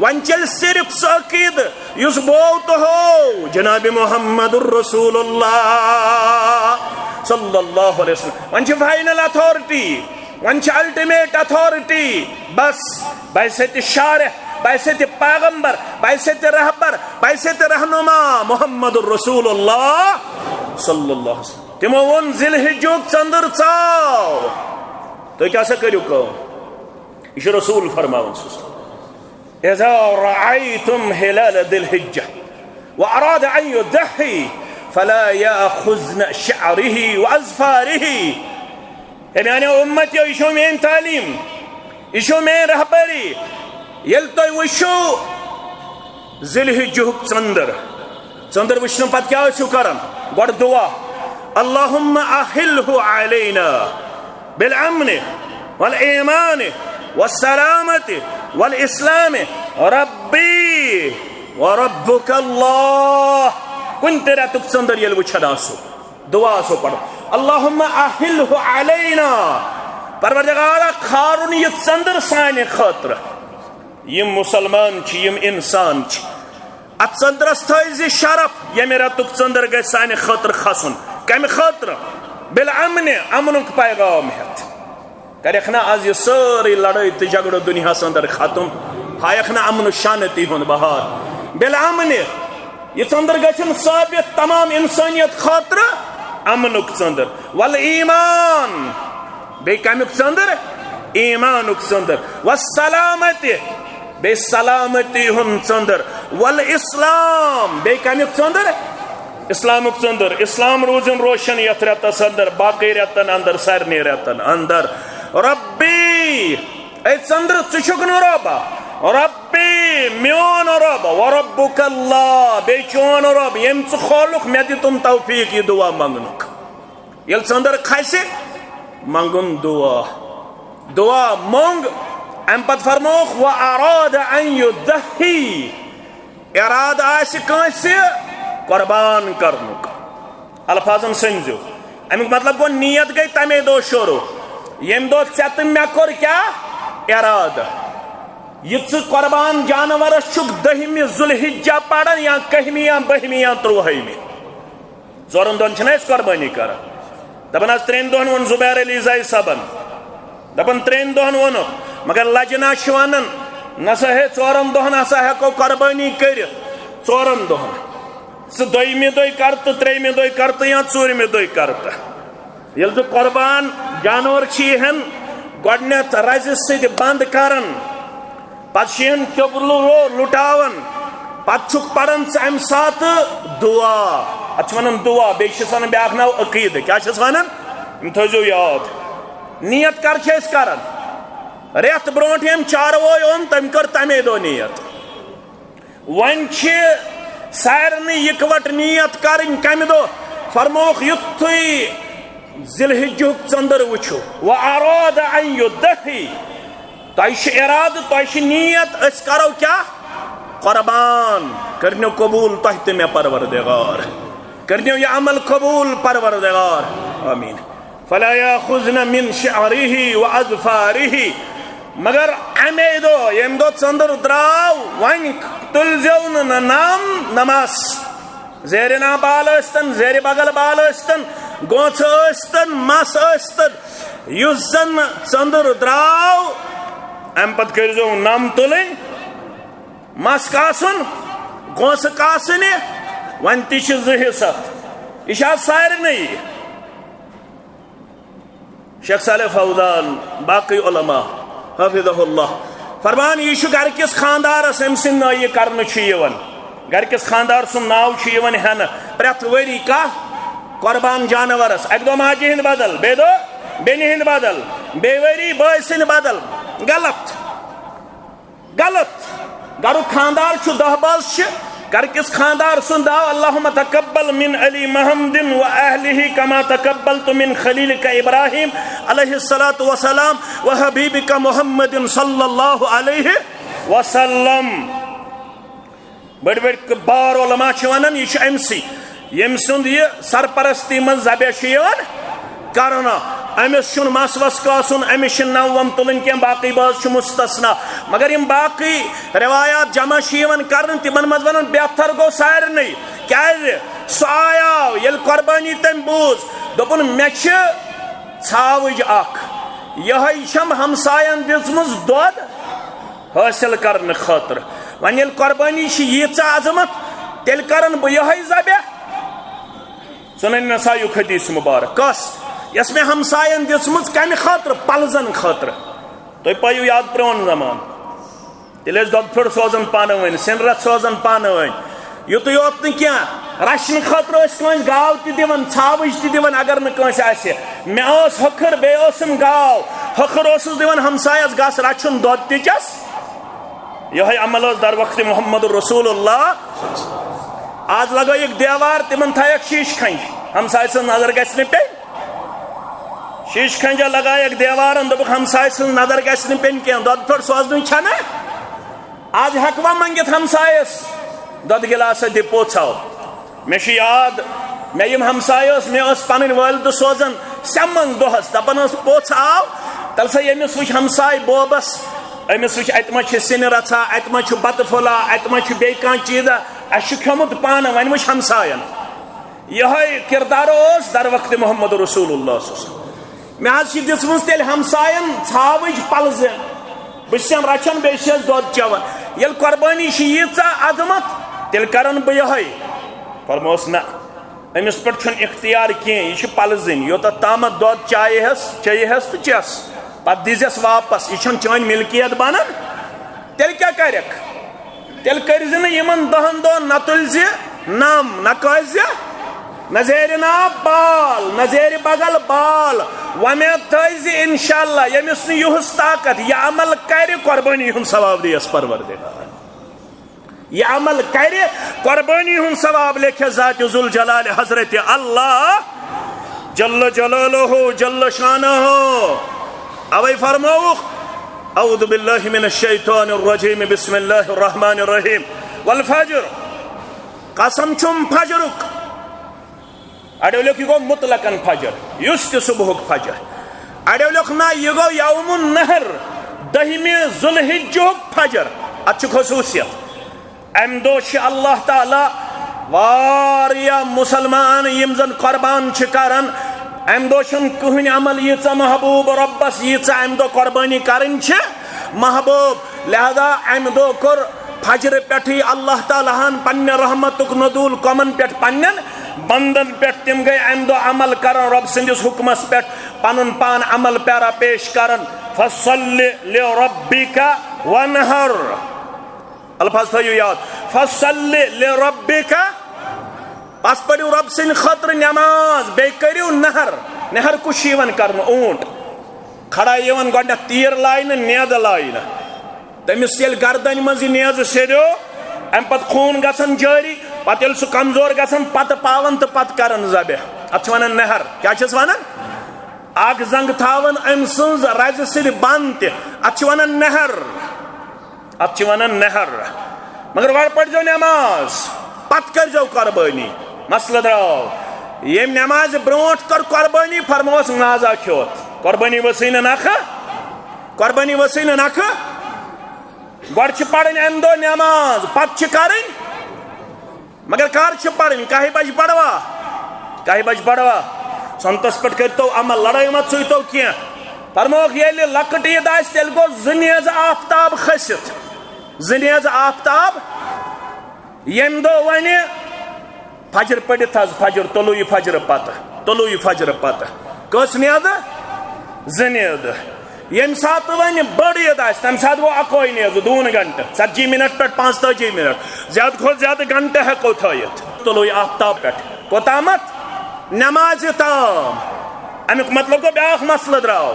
one چل صرف سہ عقید اس بو تو ہو جناب محمد الرسول اللہ صلی اللہ علیہ وسلم one final authority one ultimate authority بس بحیثیت شارح بحیثیت پیغمبر بحیثیت رہبر بحیثیت رہنما محمد الرسول اللہ صلی اللہ علیہ وسلم تمو ون ذی الحجک ژندر ژاو تو کیا سا کریو کہ یہ رسول فرماون اذا رأيتم هلال ذي الحجة وأراد أن يضحي فلا يأخذن شعره وأظفاره يعني أمتي يشو من تعليم يشو من رهبري يلتوي وشو ذي الحجة ژندر وشنو پت کیا ٲسِو کران گۄڈٕ دعا اللهم أحله علينا بالأمن والإيمان والسلامة والإسلام ربي وربك الله كنت راتك ژندر يل وچھان آسو دعا سو پڑھ اللهم أحله علينا پروردگارا کھارن یہ ژندر سانہِ خاطر یم مسلمان چھ یم انسان چھ ات ژندرس تھٲیزِ شرف ییٚمہِ راتُک ژندر گژھِ سانہِ خاطر کھسُن کمہِ خاطر بالامن امنُک پیغام ہیتھ کریکھ نا آز یہ ساری لڑائی تو جھگڑو دنیا اندر ختم ہائیکھ نا امن و شانتی ہون بہار بالامن یہ ژندر گژھن ثابت تمام انسانیت خاطر امنک ژندر والایمان بے کمیک ژندر ایمانک ژندر والسلامتی بے سلامتی ہن ژندر والاسلام بے کمیک ژندر اسلامک ژندر اسلام روزن روشن یتھ رتس اندر باقی رتن اندر سارنی رتن اندر ربی اے ژندر ژٕ چھُکھ نہٕ رۄبا ربی میون رب وربک اللہ بے چون رب یم ژٕ کھولُکھ مےٚ دِ تم توفیق یہ دعا منگنُک ییٚلہِ ژندر کھسہِ منگُن دعا مونگ ام پت فرموکھ واراد ان یضحی اراد آسہِ کٲنٛسہِ قربان کرنُک الفاظن سمجھو امیُک مطلب گوٚو نیت گئی تمے دۄہ شروع ییٚمہِ دۄہ ژےٚ تہٕ مےٚ کوٚر کیٛاہ ارادٕ یہ ژٕ قربان جانورس چھُکھ 10مہِ ذوالحجہ پران یا 11مہِ یا 12مہِ یا 13مہِ ژورن دۄہن چھِنہ أسۍ قربٲنی کران دپان حظ 3 دۄہن ووٚن زُبیر علی زاے صٲبن دپان 3 دۄہن ووٚنُکھ مگر لجنا چھِ ونان نسا ہے 4 دۄہن ہسا ہیٚکو قربٲنی کٔرِتھ 4 دۄہن ژٕ 2مہِ دۄہ کر تہٕ 3مہِ دۄہ کر تہٕ یا 4مہِ دۄہ کر تہٕ ییٚلہِ ژٕ قربان جانور چھِ یِہن گۄڈنیتھ رزِ سۭتۍ بنٛد کران پتہٕ چھِ یِہن کیوٚبلہٕ لُٹاوان پتہٕ چھُکھ پران ژٕ امہِ ساتہٕ دعا اتھ چھِ ونان دعا بیٚیہِ چھِس ونان بیٛاکھ ناو عقیٖدٕ کیٛاہ چھِس ونان یِم تھٲیزیو یاد نیت کر چھِ أسۍ کران رٮ۪تھ برونٛٹھ ییٚمۍ چاروٲے اوٚن تٔمۍ کٔر تمے دۄہ نیت وۄنۍ چھِ سارنٕے اِکوٹ نیت کرٕنۍ کمہِ دۄہ فرموکھ یُتھُے ذی الحجُک ژندر وٕچھو واراد ان یضحی تۄہہِ چھُ ارادٕ تۄہہِ چھِ نیت أسۍ کرو کیٛاہ قربان کٔرنو قبوٗل تۄہہِ تہٕ مےٚ پروردگار کٔرنو یہِ عمل قبوٗل پروردگار آمیٖن فلا یاخذن من شعره واظفاره مگر امے دۄہ ییٚمہِ دۄہ ژندر درٛاو وۄنۍ تُلزیو نہٕ نام نماز زیرِ نا بال ٲسۍتن زیرِ بغل بال ٲسۍتن گوٚنٛژھ ٲسۍتن مس ٲسۍتن یُس زن ژندر درٛاو امہِ پتہٕ کٔرۍزیو نم تُلٕنۍ مس کاسُن گوٚنٛژھ کاسٕنہِ وۄنۍ تہِ چھِ 2 حِصہٕ یہِ چھِ آز سارنٕے شیخ صالح فوزان باقی علماء حافظہ اللہ فرمان یہ چھُ گرکِس خاندارس أمۍ سٕنٛدِ نٲیہِ کرنہٕ چھُ یِوان گرکِس خاندار سُنٛد ناو چھُ یِوان ہٮ۪نہٕ پرٛٮ۪تھ ؤری کانٛہہ قۄربان جانورس اکہِ دۄہ ماجہِ ہٕنٛدِ بدل بیٚیہِ دۄہ بیٚنہِ ہٕنٛدِ بدل بیٚیہِ ؤری بٲے سٕنٛدِ بدل غلط گرُک خاندار چھُ 10 بٲژ چھِ گرکِس خاندار سُنٛد داو اللہُمہ تقبل من علی محمدin و اہلہ کما تقبلت من خلیلک ابراہیم علیہ الصلاۃ والسلام و حبیبک محمد صلی اللہ علیہ وسلم بڑی بڑی بار علماء چھِ ونان یہ چھُ أمۍ سٕے ییٚمۍ سُنٛد یہِ سرپرستی منٛز ذبح چھُ یِوان کرنہٕ امس چھن مس وس کاسن امس چھ نوم تلن کی باقی باز چھ مستثنا مگر یم باقی روایات جمع شیون کرن تمن مز ونن بہتر گو سارنی کیاز سو آیاو یل قربانی تم بوز دپن مے چھ ژھاوج اخ یہ چھم ہمساین دژمٕژ دۄد حاصل کرنے خاطر ون یل قربانی چھ ییژ عظمت تیل کرن بہ یہ ذبح سنن نسائی حدیث مبارک کس یس میں ہمساین دژمٕژ کمہ خاطر پلزن خاطر تُہۍ پٲیِو یاد پرون زمان تیل ٲسۍ دۄد پھِر سوزان پانہٕ ؤنۍ سِنرت سوزان پانہٕ ؤنۍ یُتُے یوت نہٕ کینٛہہ رچھنہٕ خٲطرٕ ٲسۍ کٲنٛسہِ گاو تہِ دِوان ژھاوٕج تہِ دِوان اگر نہٕ کٲنٛسہِ آسہِ مےٚ ٲس ہکھٕر بیٚیہِ ٲسٕم گاو ہکھٕر اوسُس دِوان ہمسایس گژھ رچھُن دۄد تہِ چس یہ عمل ٲس در وقت محمد رسول اللہ آز لگٲیِکھ دیوار تمن تھایکھ شیش کھنج ہمسایہِ سٕنٛز نظر گژھِ نہٕ پیٚنۍ شیش کھنجا لگایکھ دیوارن دوٚپُکھ ہمسایہِ سٕنٛز نظر گژھِ نہٕ پیٚنۍ کینٛہہ دۄد پھٔٹ سوزنٕے چھنا آز ہیٚکوا منٛگِتھ ہمسایس دۄد گِلاسا دِ پوژھاو مےٚ چھُ یاد مےٚ یِم ہمساے ٲس مےٚ ٲس پنٕنۍ وٲلدٕ سوزان سٮ۪من دۄہس دپان ٲس پوژھاو تل سا ییٚمِس وٕچھ ہمساے بوبس أمس وٕچھ اتہِ ما چھِ سِنہِ رژھا اتہِ ما چھُ بتہٕ پھوٚلا اتہِ ما چھُ بیٚیہِ کانٛہہ چیٖزا اَسہِ چھُ کھیوٚمُت پانہٕ وۄنۍ وٕچھ ہمساین یِہوٚے کِردار اوس در وقت محمد رسول اللہ صلی اللہ علیہ وسلم مےٚ حظ چھِ دِژمٕژ تیٚلہِ ہمساین ژھاوٕج پلزٕ بہٕ چھسن رچھان بیٚیہِ چھس دۄد چٮ۪وان ییٚلہِ قۄربٲنی چھِ ییٖژاہ عظمت تیٚلہِ کرن بہٕ یِہوٚے فرمووُس نہ أمِس پٮ۪ٹھ چھُنہٕ اختیار کینٛہہ یہِ چھِ پلزٕنۍ یوٚتتھ تامتھ دۄد چایہس چیٚیہس تہٕ چٮ۪س پتہٕ دِزٮ۪س واپس یہِ چھنہٕ چٲنۍ ملکیت بنان تیٚلہِ کیٛاہ کرکھ تیٚلہِ کٔرۍ زِ نہٕ یِمن 10 دۄہن نہ تُلۍ زِ نم نہ کٲسۍ زِ نہ زیرِ ناو بال نہ زیرِ بغل بال وۄمید تھٲے زِ انشاء اللہ ییٚمِس نہٕ یِہُس طاقت یہِ عمل کرِ قۄربٲنی ہُنٛد ثواب دِیس پروردگار یہ عمل کرے قربانی ہن ثواب لکھے ذات ذوالجلال حضرت اللہ جل جلالہ جل شانہ اوے فرموخ اعوذ باللہ من الشیطان الرجیم بسم اللہ الرحمن الرحیم والفجر قسم چھم فجرک اڑیو لکھ یہ گو مطلقاً فجر یس تہ صبحک فجر اڑیو لکھ نا یہ گو یوم النہر 10 ذوالحجک فجر اتھ خصوصیت ام دہ اللہ تعالی واریاہ مسلمان یم زن قربان کران ام دہ کہین عمل ییژہ محبوب ربس ییژہ ام دہ قربانی کرن محبوب لہذا ام دہ کور فجر پہ اللہ تعالیٰ ہن پنہ رحمتک ندول کمن پہ پنن بندن پہ تم گئی ام دہ عمل کرن رب سندس حکمس پہ پن پان عمل پیرا پیش کرن فصل لربک وانحر الفاظ تھیو یاد فصل لربک پس پڑھو رب سن خطر نماز بے کریو نہر نہر کش یوان کرن اونٹ کھڑا یوان گۄڈنیتھ تیر لائنہ نیز لائنہ تمس یل گردن مز نیز سیدو ام پت خون گژھان جاری پتہ یل سہ کمزور گژھان پتہ پاون تو پتہ کرن ذبح اتھ ونان نہر کیا چھس ونان اک زنگ تھاون ام سنز رز سۭتۍ بند تہ اتھ ونان نہر اتھ ونان نہر مگر گۄڈٕ پٔرۍزیو نماز پتہٕ کٔرۍزیو قربٲنی مسلہٕ درٛاو ییٚمۍ نمازِ برونٛٹھ کٔر قربٲنی فرمووس مازا کھیوٚت قربٲنی ؤژھٕے نہٕ نکھٕ قربٲنی ؤژھٕے نہٕ نکھٕ گۄڈٕ چھِ پرٕنۍ امہِ دۄہ نماز پتہٕ چھِ کرٕنۍ مگر کر چھِ پرٕنۍ 1 بجہِ پروا 1 بجہِ پروا سنتس پٮ۪ٹھ کٔرۍتو عمل لڑٲے مہ ژٕیتو کینٛہہ فرمووُکھ ییٚلہِ لۄکٕٹ عیٖد آسہِ تیٚلہِ گوٚو 2 نیزٕ آفتاب کھٔسِتھ 2 نیزٕ آفتاب ییٚمہِ دۄہ وۄنۍ فجر پٔرِتھ حظ فجر طلوٗعِ فجر پتہٕ کٔژ نیزٕ 2 نیزٕ ییٚمہِ ساتہٕ وۄنۍ بٔڑ عیٖد آسہِ تَمہِ ساتہٕ گوٚو 1 نیزٕ 2 گھنٹہٕ 40 منٹ پٮ۪ٹھ 45 منٹ زیادٕ کھۄتہٕ زیادٕ گھنٹہٕ ہٮ۪کو تھٲیِتھ طلوٗعِ آفتاب پٮ۪ٹھ کوٚتامتھ نمازِ تام امیُک مطلب گوٚو بیٛاکھ مسلہٕ درٛاو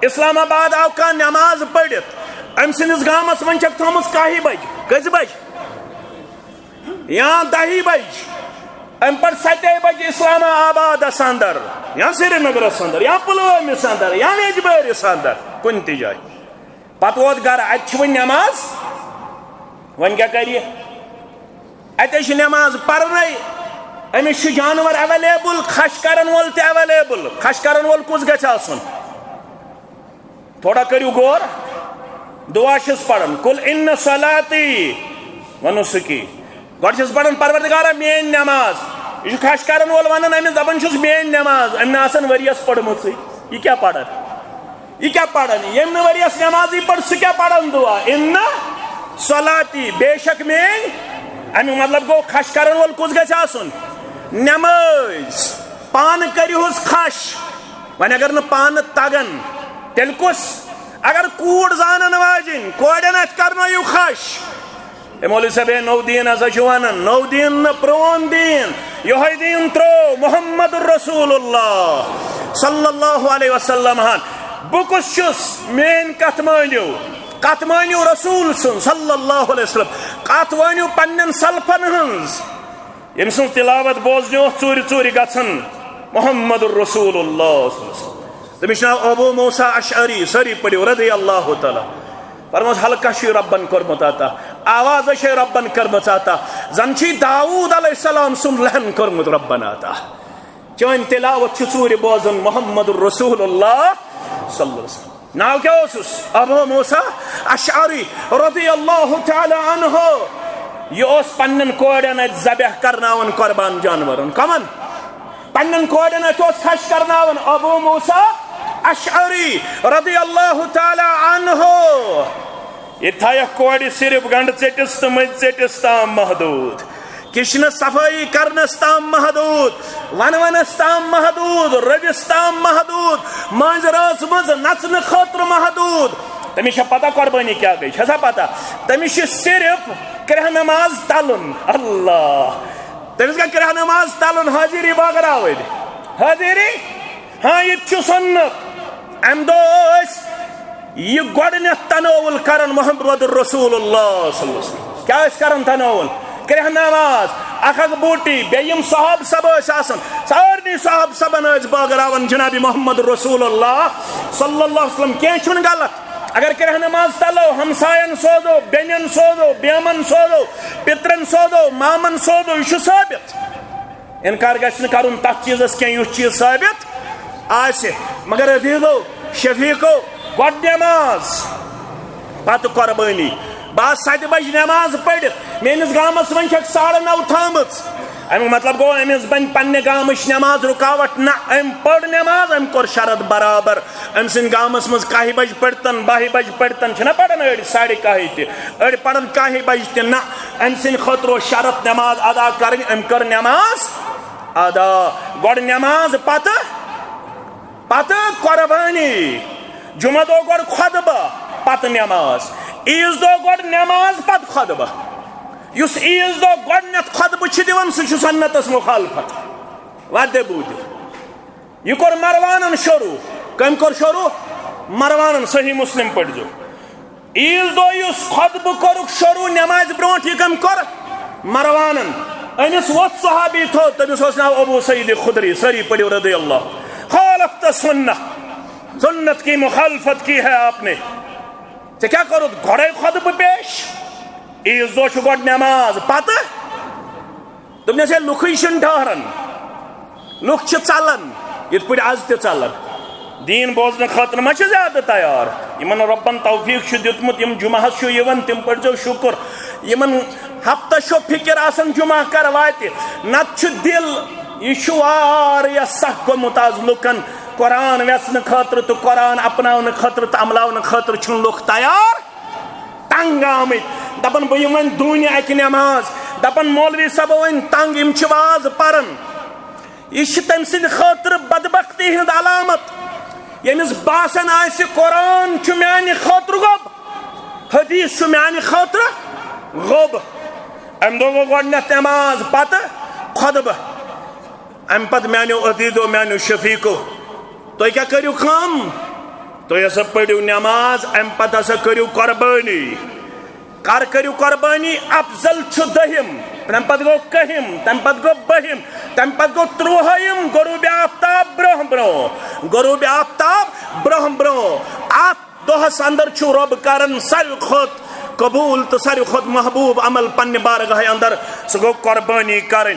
اسلام آباد آو کانٛہہ نماز پٔرِتھ أمۍ سٕنٛدِس گامس منٛز چھکھ تھٲومٕژ 1 بجہِ کٔژِ بجہِ یا 10 بجہِ ام پتہٕ 7 بجہِ اسلام آبادس اندر یا سری نگرس اندر یا پلوٲمِس اندر یا یجبٲرِس اندر کُنہِ تہِ جایہِ پتہٕ ووت گرٕ اتہِ چھِ وۄنۍ نماز وۄنۍ کیٛاہ کرِ اتہِ چھِ نماز پرنے امس جانور ایویلیبل خش کرن وول تہ ایویلیبل خش کرن وول کس گژھِ آسُن تھوڑا کریو غور دعا چھس پڑھن کل ان صلاتی ونو سکی گۄڈٕ چھس پڑھن پروردگارا میٲنۍ نماز یہ خش کرن وول ونان امس دپان چھس میٲنۍ نماز ام آسان ؤریس پٔرمٕژٕے یہ کیا پڑھن یم نہٕ ؤریس نمازی پڑھ سُہ کیا پڑھن دعا ان صلاتی بے شک میٲنۍ امیُک مطلب گوٚو خش کرن وول کس گژھِ آسُن نماز پانہٕ کٔرِہُس خش وۄنۍ اگر نہٕ پانہٕ تگن تیٚلہِ کُس اگر کوٗر زانن واجِنۍ کورٮ۪ن اَتھِ کرنٲیِو خش مولوی صٲب نو دین ہسا چھُ ونان نو دین نہٕ پرون دین یہوے دین ترٛوو محمد رسول اللہ صلی اللہ علیہ وسلم ہن بہٕ کُس چھُس میٲنۍ کتھ مٲنِو رسول سٕنٛز صلی اللہ علیہ وسلم کتھ ؤنِو پننٮ۪ن سلفن ہٕنٛز ییٚمہِ سٕنٛز تلاوت بوزنہِ اوس ژوٗرِ ژوٗرِ گژھان محمد رسول اللہ تٔمِس چھُ ناو ابو موسیٰ اشعری سٲری پٔرِو رضی اللہ تعالیٰ فرموس حلقہ چھُ ربن کوٚرمُت عطا آواز چھے ربن کٔرمٕژ عطا زن چھی داؤد علیہ السلام سُنٛد لہن کوٚرمُت ربن عطا چٲنۍ تلاوت چھُ ژوٗرِ بوزان محمد رسول اللہ صلی اللہ علیہ وسلم ناو کیا اوسُس ابو موسیٰ اشعری رضی اللہ تعالی عنہ یہ اوس پننٮ۪ن کورٮ۪ن اَتہِ ذبح کرناوان قربان جانورن کمن پننٮ۪ن کورٮ۪ن اَتہِ اوس خش کرناوان ابو موسیٰ اشعری رضی اللہ تعالی عنہ یہ تھایکھ کورِ صرف گنڈٕ ژٔٹِس تہٕ مٔنٛزۍ ژٔٹِس تام محدود کشن صفائی کرنس تام محدود ونونس تام محدود ربس تام محدود مز راس مز نچن خاطر محدود تمس پتہ قربانی کیا گئی چھسا پتہ تمس صرف کرہ نماز تلن اللہ تمس گا کرہ نماز تلن حاضری باگراود حاضری ہاں یہ سنت ام دس یہ گۄڈنیتھ تناول کرن محمد رسول اللہ صلی اللہ علیہ وسلم کیا کرن تناول کرہ نماز اخ بوٹی بیم صحاب سب آسان سارے صحاب سبن باگراون جناب محمد رسول اللہ صلی اللہ علیہ وسلم کی چھن غلط اگر کرہ نماز تلو ہمسائن سوزو بینن سوزو بیمن سوزو پترن سوزو مامن سوزو یہ ثابت انکار گژھِ نہٕ کرُن تتھ چیزس کینٛہہ یُس چیز ثابت آسہِ مگر عزیزو شفیقو گۄڈٕ نماز پتہٕ قربانی بہٕ 7 بجے نماز پٔرِتھ میٲنِس گامس وۄنۍ چھکھ 9:30 تھٲمٕژ امیُک مطلب گوٚو أمِس بنہِ پننہِ گامٕچ نماز رُکاوٹ نہ أمۍ پٔر نماز أمۍ کوٚر شرط برابر أمۍ سٕنٛدِ گامس منٛز 1 بجہِ پٔرۍتن 12 بجہِ پٔرۍتن چھِنہ پران أڑۍ 1:30 تہِ أڑۍ پران 1 بجہِ تہِ نہ أمۍ سٕنٛدِ خٲطرٕ اوس شرط نماز ادا کرٕنۍ أمۍ کٔر نماز ادا گۄڈٕ نماز پتہٕ قربانی جمعہ دۄہ گۄڈٕ خۄطبہٕ پتہٕ نماز عیز دۄہ گۄڈٕ نماز پتہٕ خۄطبہٕ یُس عیز دۄہ گۄڈنیتھ خۄطبہٕ چھِ دِوان سُہ چھُ سنتس مخالفت وَدِ بوٗدِ یہ کوٚر مروانن شروع کٔمۍ کوٚر شروع مروانن صحیح مسلم پٔرۍزیو عیز دۄہ یُس خۄطبہٕ کوٚرُکھ شروع نمازِ برونٛٹھ یہِ کٔمۍ کوٚر مروانن أمِس ووٚتھ صحابی تھوٚد تٔمِس اوس ناو ابو سعید خدری سٲری پٔرِو رضی اللہ خالفت سنت کی مخالفت کی ہے آپ نے ژےٚ کیٛاہ کوٚرُتھ گۄڈَے خۄطبہٕ پیش عیز دۄہ چھُ گۄڈٕ نماز پتہٕ دوٚپنَس ہے لُکھٕے چھِنہٕ ٹھہران لُکھ چھِ ژلان یِتھ پٲٹھۍ آز تہِ ژلان دیٖن بوزنہٕ خٲطرٕ ما چھِ زیادٕ تیار یِمن رۄبن توفیٖق چھُ دیُتمُت یِم جُمعہس چھُ یِوان تِم پٔرۍزیو شُکُر یِمن ہفتس چھو فِکر آسان جُمعہ کر واتہِ نتہٕ چھُ دِل یہِ چھُ واریاہ سخ گوٚمُت آز لُکن قرآن ویژنہٕ خٲطرٕ تہٕ قرآن اپناونہٕ خٲطرٕ تہٕ عملاونہٕ خٲطرٕ چھُنہٕ لُکھ تیار تنگ آمٕتۍ دپان بہٕ یِمہٕ وۄنۍ دوٗنہِ اکہِ نماز دپان مولوی صٲبو وۄنۍ تنگ یِم چھِ واز پران یہ چھِ تٔمۍ سٕنٛدِ خٲطرٕ بدبختی ہٕنٛز علامت ییٚمِس باسان آسہِ قرآن چھُ میانہِ خٲطرٕ گوٚب حدیث چھُ میانہِ خٲطرٕ گوٚب امہِ دۄہ گوٚو گۄڈنیتھ نماز پتہٕ خۄطبہٕ امہِ پتہٕ میانیو عزیزو میانیو شفیقو تُہۍ کیٛاہ کٔرِو کٲم تُہۍ ہسا پٔرِو نماز امہِ پتہٕ ہسا کٔرِو قربٲنی کر کٔرِو قربٲنی افضل چھُ 10م تمہِ پتہٕ گوٚو 1ہم تمہِ پتہٕ گوٚو 2ہم تمہِ پتہٕ گوٚو 30ہم غروٗبِ آفتاب برونٛہہ برونٛہہ اتھ دۄہس اندر چھُ رۄب کران ساروی کھۄتہٕ قبوٗل تہٕ ساروی کھۄتہٕ محبوٗب عمل پننہِ بارگاہہِ اندر سُہ گوٚو قربٲنی کرٕنۍ